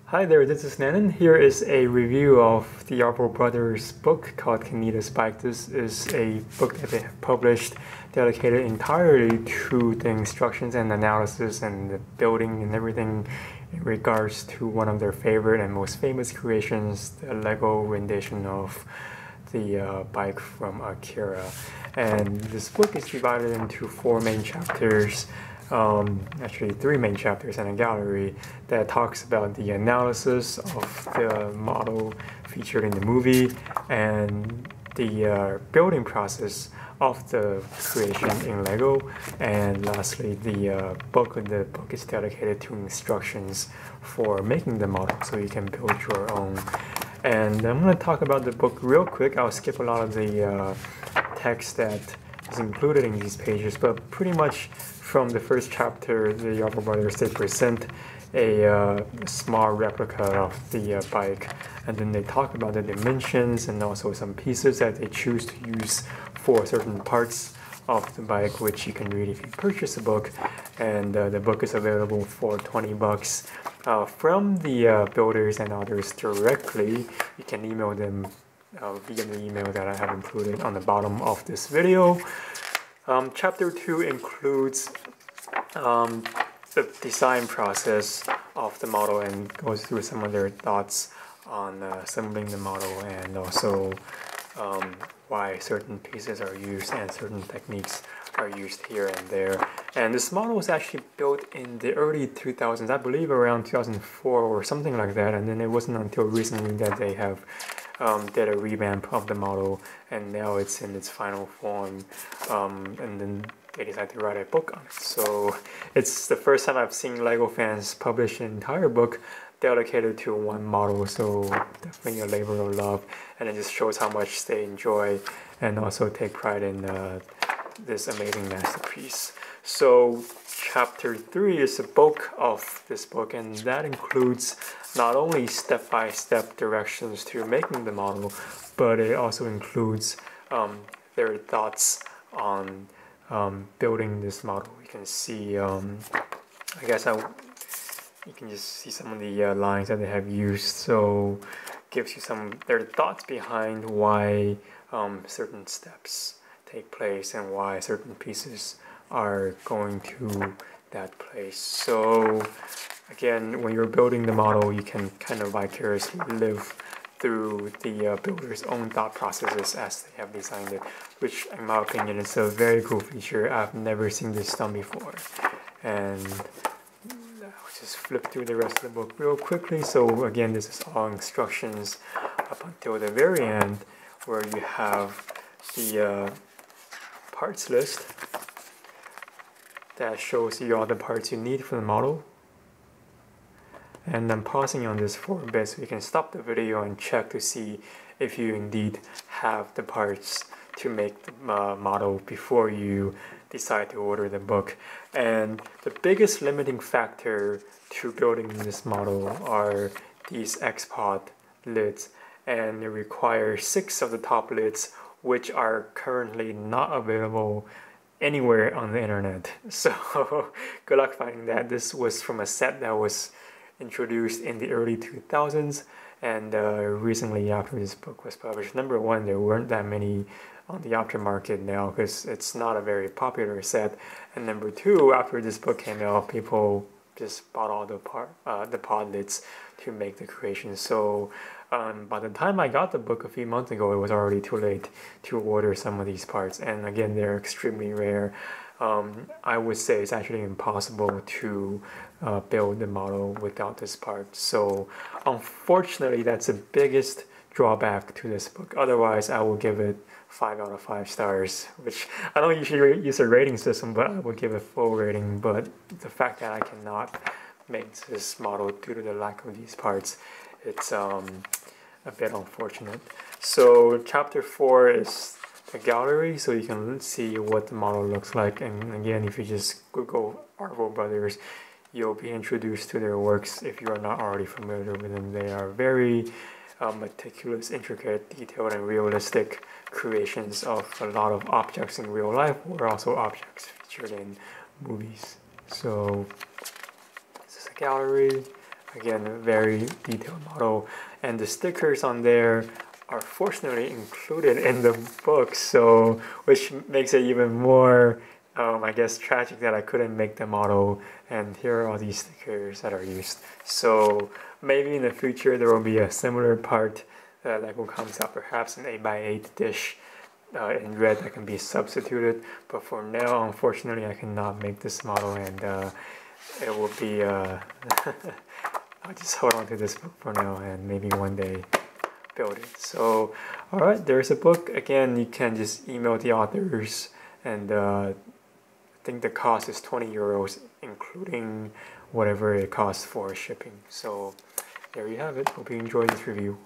Hi there, this is Nanan. Here is a review of the Arvo brothers' book called Kaneda Spike. This is a book that they have published dedicated entirely to the instructions and analysis and the building and everything in regards to one of their favorite and most famous creations, the Lego rendition of the bike from Akira. And this book is divided into four main chapters, actually three main chapters and a gallery that talks about the analysis of the model featured in the movie and the building process of the creation in Lego, and lastly the bulk of the book is dedicated to instructions for making the model so you can build your own. And I'm going to talk about the book real quick. I'll skip a lot of the text that is included in these pages, but pretty much from the first chapter, the Arvo brothers, they present a small replica of the bike, and then they talk about the dimensions and also some pieces that they choose to use for certain parts of the bike, which you can read if you purchase the book. And the book is available for 20 bucks from the builders and others directly. You can email them via the email that I have included on the bottom of this video. Chapter 2 includes the design process of the model and goes through some of their thoughts on assembling the model, and also why certain pieces are used and certain techniques are used here and there. And this model was actually built in the early 2000s, I believe around 2004 or something like that, and then it wasn't until recently that they have did a revamp of the model, and now it's in its final form, and then they decided to write a book on it. So it's the first time I've seen Lego fans publish an entire book dedicated to one model, so definitely a labor of love, and it just shows how much they enjoy and also take pride in this amazing masterpiece. So chapter 3 is the bulk of this book, and that includes not only step-by-step directions to making the model, but it also includes their thoughts on building this model. You can see, you can just see some of the lines that they have used, so gives you some their thoughts behind why certain steps take place and why certain pieces are going to that place. So again, when you're building the model, you can kind of vicariously live through the builder's own thought processes as they have designed it, which in my opinion is a very cool feature. I've never seen this done before. And I'll just flip through the rest of the book real quickly. So again, this is all instructions up until the very end, where you have the parts list that shows you all the parts you need for the model. And I'm pausing on this for a bit so you can stop the video and check to see if you indeed have the parts to make the model before you decide to order the book. And the biggest limiting factor to building this model are these X-Pod lids, and it requires 6 of the top lids, which are currently not available anywhere on the internet. So good luck finding that. This was from a set that was introduced in the early 2000s, and recently after this book was published. Number one, there weren't that many on the aftermarket now because it's not a very popular set, and number two, after this book came out, people just bought all the pod lids to make the creation. So by the time I got the book a few months ago, it was already too late to order some of these parts, and again, they're extremely rare. I would say it's actually impossible to build the model without this part. So unfortunately, that's the biggest drawback to this book. Otherwise, I will give it 5 out of 5 stars, which I don't usually use a rating system, but I would give it full rating. But the fact that I cannot make this model due to the lack of these parts, it's a bit unfortunate. So chapter 4 is the gallery, so you can see what the model looks like. And again, if you just Google Arvo brothers, you'll be introduced to their works if you are not already familiar with them. They are very meticulous, intricate, detailed, and realistic creations of a lot of objects in real life, or also objects featured in movies. So this is a gallery. Again, a very detailed model, and the stickers on there are fortunately included in the book, so which makes it even more, I guess, tragic that I couldn't make the model. And here are all these stickers that are used. So maybe in the future there will be a similar part that will come out, perhaps an 8x8 dish in red that can be substituted. But for now, unfortunately, I cannot make this model, and it will be. I'll just hold on to this book for now, and maybe one day build it. So, all right, there's a book. Again, you can just email the authors, and I think the cost is 20 euros, including whatever it costs for shipping. So, there you have it. Hope you enjoyed this review.